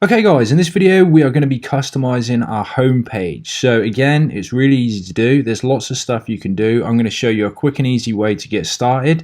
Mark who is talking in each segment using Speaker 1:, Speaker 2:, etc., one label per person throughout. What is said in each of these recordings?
Speaker 1: Okay guys, in this video we are going to be customizing our home page. So again, it's really easy to do. There's lots of stuff you can do. I'm going to show you a quick and easy way to get started,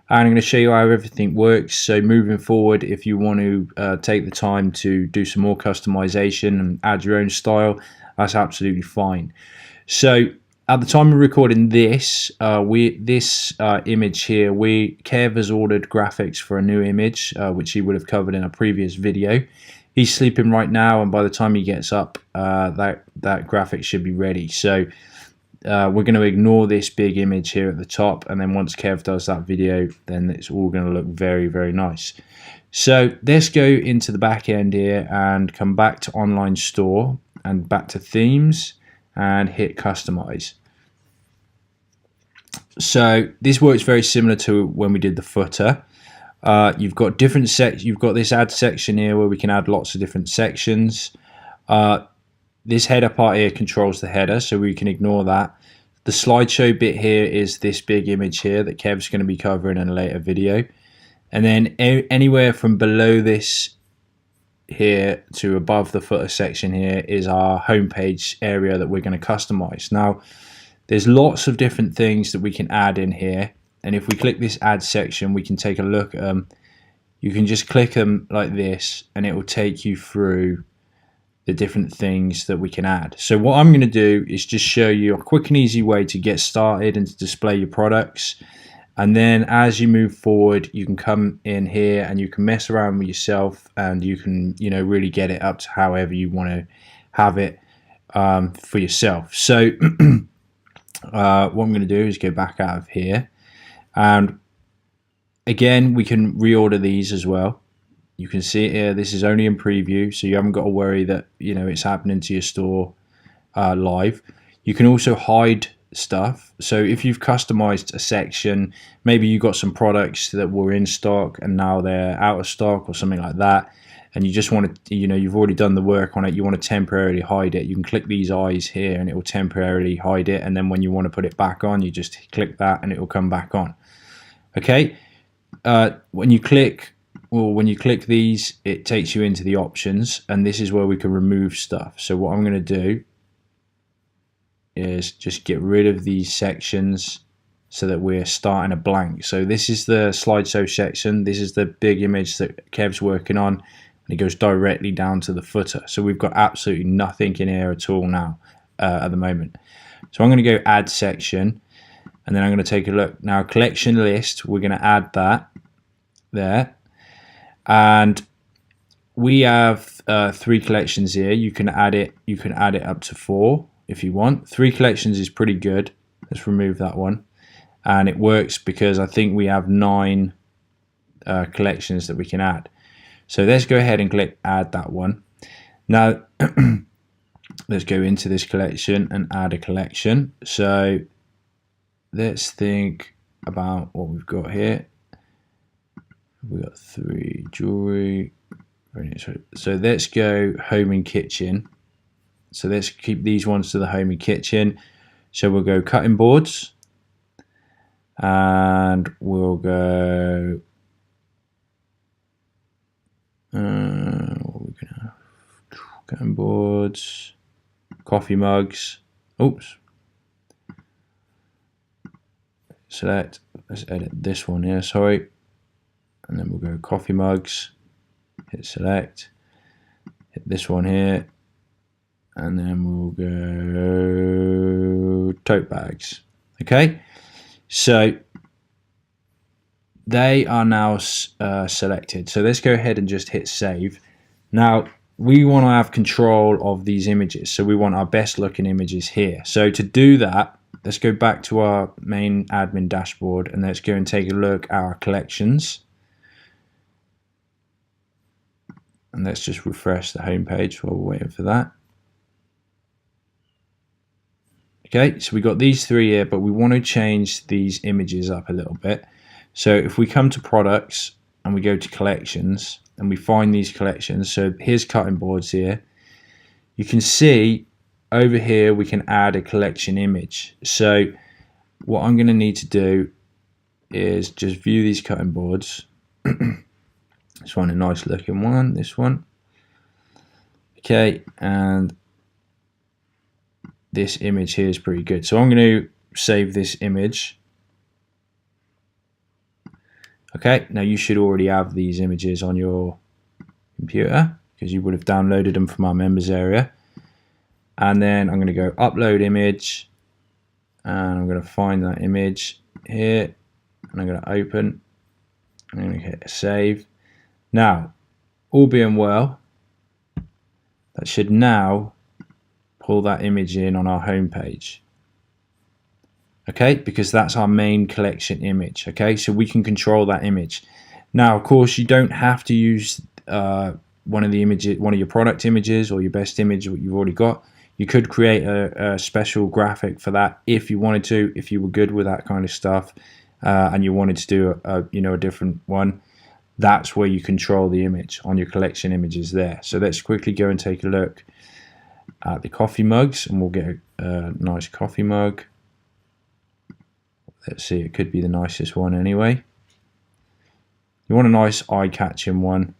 Speaker 1: and I'm going to show you how everything works. So moving forward, if you want to take the time to do some more customization and add your own style, that's absolutely fine. So at the time of recording this, image here, Kev has ordered graphics for a new image, which he would have covered in a previous video. He's sleeping right now, and by the time he gets up, that graphic should be ready. So we're going to ignore this big image here at the top, and then once Kev does that video, then it's all going to look very, very nice. So let's go into the back end here and come back to online store and back to themes and hit customize. So this works very similar to when we did the footer. You've got different you've got this add section here where we can add lots of different sections. This header part here controls the header, so we can ignore that. The slideshow bit here is this big image here that Kev's going to be covering in a later video. And then anywhere from below this here to above the footer section here is our homepage area that we're going to customize. Now, there's lots of different things that we can add in here. And if we click this add section, we can take a look at them. You can just click them like this and it will take you through the different things that we can add. So what I'm going to do is just show you a quick and easy way to get started and to display your products. And then as you move forward, you can come in here and you can mess around with yourself, and you can, really get it up to however you want to have it for yourself. So what I'm going to do is go back out of here. And again, we can reorder these as well. You can see it here, this is only in preview, so you haven't got to worry that it's happening to your store live. You can also hide stuff. So if you've customized a section, maybe you got some products that were in stock and now they're out of stock or something like that, and you just want to, you've already done the work on it, you want to temporarily hide it, you can click these eyes here and it will temporarily hide it, and then when you want to put it back on, you just click that and it will come back on. Okay, when you click these, it takes you into the options, and this is where we can remove stuff. So what I'm going to do is just get rid of these sections so that we're starting a blank. So this is the slideshow section, this is the big image that Kev's working on, and it goes directly down to the footer. So we've got absolutely nothing in here at all now at the moment. So I'm going to go add section, and then I'm going to take a look. Now collection list, we're going to add that there, and we have 3 collections here. You can add it up to 4 if you want. 3 collections is pretty good. Let's remove that one, and it works because I think we have 9 collections that we can add. So let's go ahead and click add that one. Now let's go into this collection and add a collection. So let's think about what we've got here. We've got 3 jewelry. So let's go home and kitchen. So let's keep these ones to the home and kitchen. So we'll go cutting boards, and we'll go what are we gonna have? Cutting boards, coffee mugs. Oops. Select. Let's edit this one here. Sorry. And then we'll go coffee mugs. Hit select. Hit this one here. And then we'll go tote bags. Okay, so they are now selected. So let's go ahead and just hit save. Now we want to have control of these images, so we want our best looking images here. So to do that, let's go back to our main admin dashboard and let's go and take a look at our collections. And let's just refresh the home page while we're waiting for that. Okay, so we got these 3 here, but we want to change these images up a little bit. So if we come to products and we go to collections and we find these collections, so here's cutting boards here, you can see over here we can add a collection image. So what I'm going to need to do is just view these cutting boards. Let's find a nice looking one, this one. Okay, and this image here is pretty good. So I'm going to save this image. Okay, now you should already have these images on your computer because you would have downloaded them from our members area. And then I'm going to go upload image, and I'm going to find that image here, and I'm going to open. I'm going to hit save. Now, all being well, that should now pull that image in on our home page. Okay, because that's our main collection image. Okay, so we can control that image. Now, of course, you don't have to use one of your product images or your best image that you've already got. You could create a special graphic for that if you wanted to, if you were good with that kind of stuff, and you wanted to do a different one. That's where you control the image on your collection images there. So let's quickly go and take a look at the coffee mugs, and we'll get a nice coffee mug. Let's see, it could be the nicest one anyway. You want a nice eye-catching one.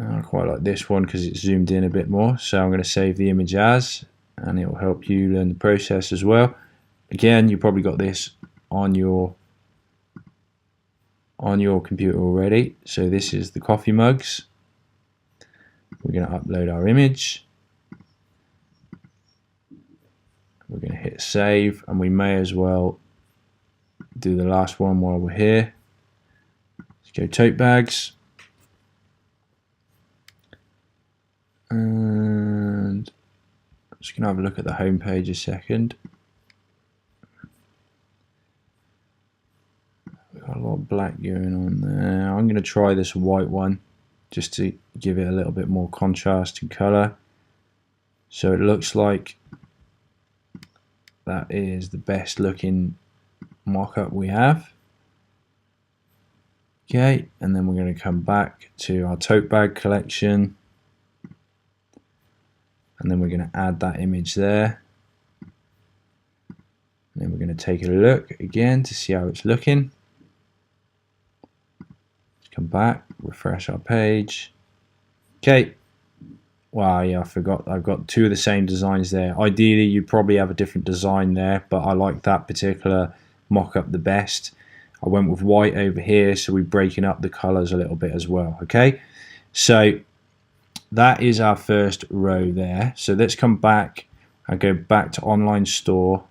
Speaker 1: I quite like this one because it's zoomed in a bit more. So I'm going to save the image as, and it will help you learn the process as well. Again, you probably got this on your computer already. So this is the coffee mugs. We're going to upload our image. We're going to hit save, and we may as well do the last one while we're here. Let's go tote bags. And I'm just going to have a look at the home page a second. We've got a lot of black going on there. I'm going to try this white one just to give it a little bit more contrast and color. So it looks like that is the best looking mock-up we have. Okay, and then we're going to come back to our tote bag collection, and then we're going to add that image there. And then we're going to take a look again to see how it's looking. Let's come back, refresh our page. Okay. Wow, yeah, I forgot. I've got two of the same designs there. Ideally, you'd probably have a different design there, but I like that particular mock-up the best. I went with white over here, so we're breaking up the colors a little bit as well. Okay, so that is our first row there. So let's come back and go back to online store,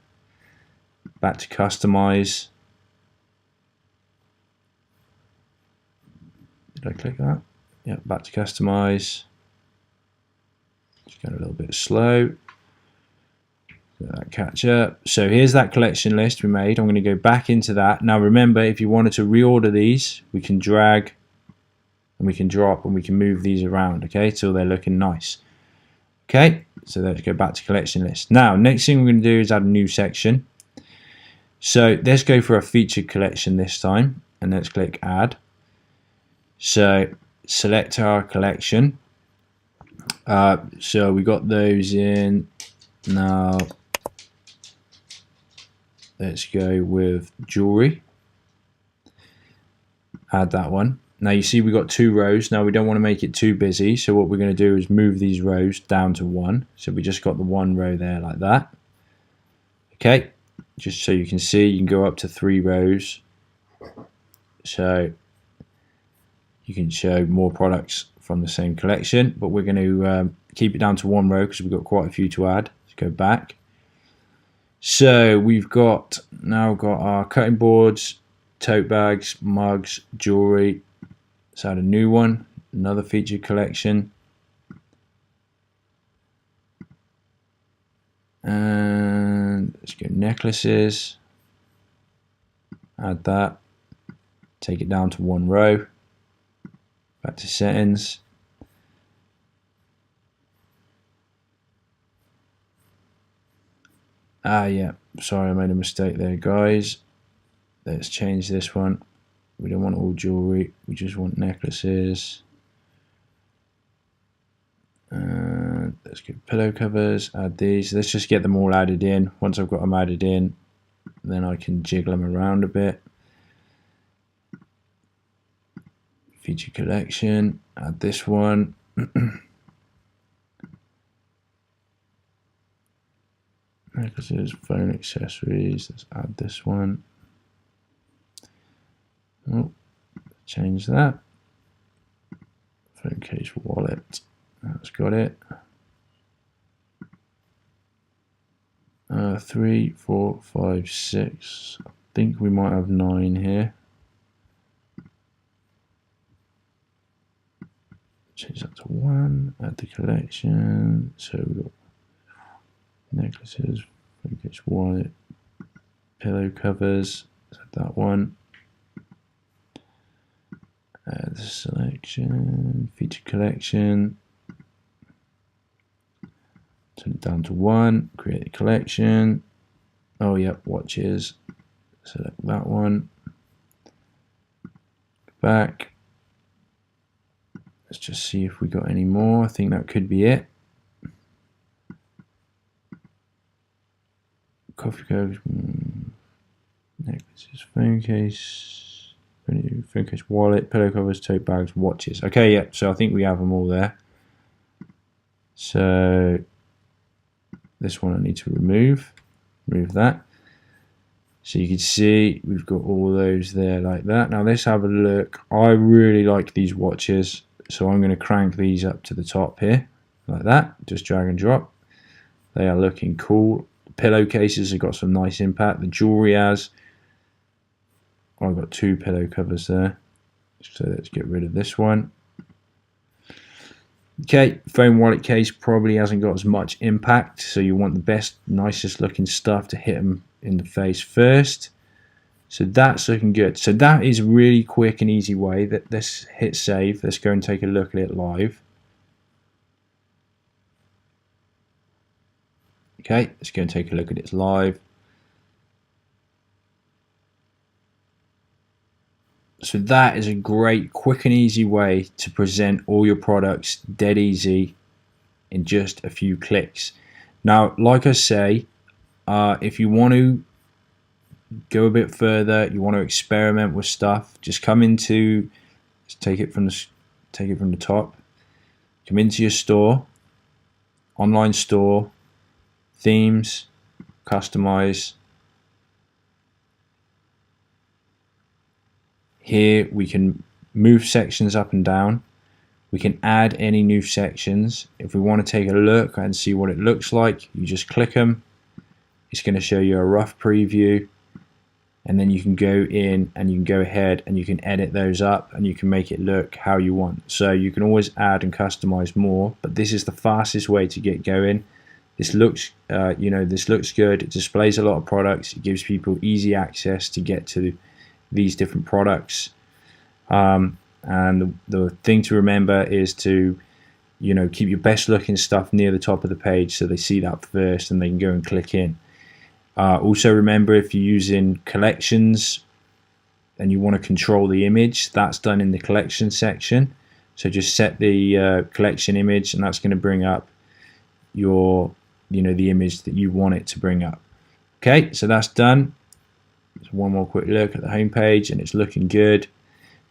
Speaker 1: back to customize. Did I click that? Yeah, back to customize. Just going a little bit slow. Let that catch up. So here's that collection list we made. I'm going to go back into that. Now remember, if you wanted to reorder these, we can drag and we can drop and we can move these around, okay, till they're looking nice. Okay, so let's go back to collection list. Now, next thing we're going to do is add a new section. So let's go for a featured collection this time, and let's click add. So select our collection. So we got those in. Now let's go with jewelry. Add that one. Now you see we got two rows. Now we don't want to make it too busy, so what we're going to do is move these rows down to one. So we just got the one row there like that. Okay, just so you can see, you can go up to 3 rows. So you can show more products from the same collection, but we're going to keep it down to 1 row because we've got quite a few to add. Let's go back. So we've now got our cutting boards, tote bags, mugs, jewelry. Let's add a new one, another featured collection. And let's go necklaces. Add that. Take it down to 1 row. Back to settings. Yeah, sorry, I made a mistake there, guys. Let's change this one. We don't want all jewelry, we just want necklaces. Let's go pillow covers, add these. Let's just get them all added in. Once I've got them added in, then I can jiggle them around a bit. feature collection, add this one. Necklaces, phone accessories, let's add this one. Oh, change that. Phone case, wallet, that's got it. 3, 4, 5, 6. I think we might have 9 here. Change that to 1. Add the collection. So we've got necklaces, phone case, wallet, pillow covers. Let's add that one. Add the selection, feature collection. Turn it down to 1, create a collection. Oh, yep, watches. Select that one. Back. Let's just see if we got any more. I think that could be it. Coffee cups, necklaces, phone case, wallet, pillow covers, tote bags, watches. Okay, yeah, so I think we have them all there. So this one I need to remove that. So you can see we've got all those there like that. Now let's have a look. I really like these watches, so I'm going to crank these up to the top here like that. Just drag and drop. They are looking cool. The pillowcases have got some nice impact. The jewelry has. I've got 2 pillow covers there. So let's get rid of this one. Okay, phone wallet case probably hasn't got as much impact, so you want the best, nicest looking stuff to hit them in the face first. So that's looking good. So that is a really quick and easy way. That let's hit save. Let's go and take a look at it live. Okay, let's go and take a look at it live. So that is a great, quick and easy way to present all your products dead easy in just a few clicks. Now, like I say, if you want to go a bit further, you want to experiment with stuff, just come into, let's take it from the top. Come into your store, online store, themes, customize. Here we can move sections up and down. We can add any new sections. If we want to take a look and see what it looks like, you just click them. It's going to show you a rough preview, and then you can go in and you can go ahead and you can edit those up and you can make it look how you want. So you can always add and customize more, but this is the fastest way to get going. This looks, this looks good. It displays a lot of products. It gives people easy access to get to these different products, and the thing to remember is to keep your best looking stuff near the top of the page so they see that first and they can go and click in. Also remember, if you're using collections and you want to control the image, that's done in the collection section. So just set the collection image, and that's going to bring up your the image that you want it to bring up. Okay, so that's done. So one more quick look at the home page, and it's looking good.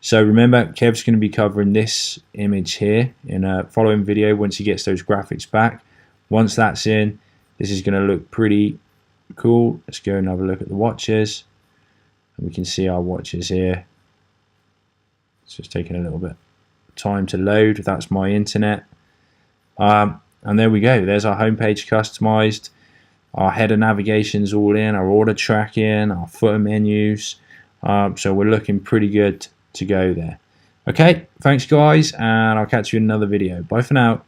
Speaker 1: So remember, Kev's going to be covering this image here in a following video once he gets those graphics back. Once that's in, this is going to look pretty cool. Let's go and have a look at the watches, and we can see our watches here. It's just taking a little bit of time to load. That's my internet, and there we go. There's our homepage customized. Our header navigation's all in, our order tracking, our footer menus. So we're looking pretty good to go there. Okay, thanks guys, and I'll catch you in another video. Bye for now.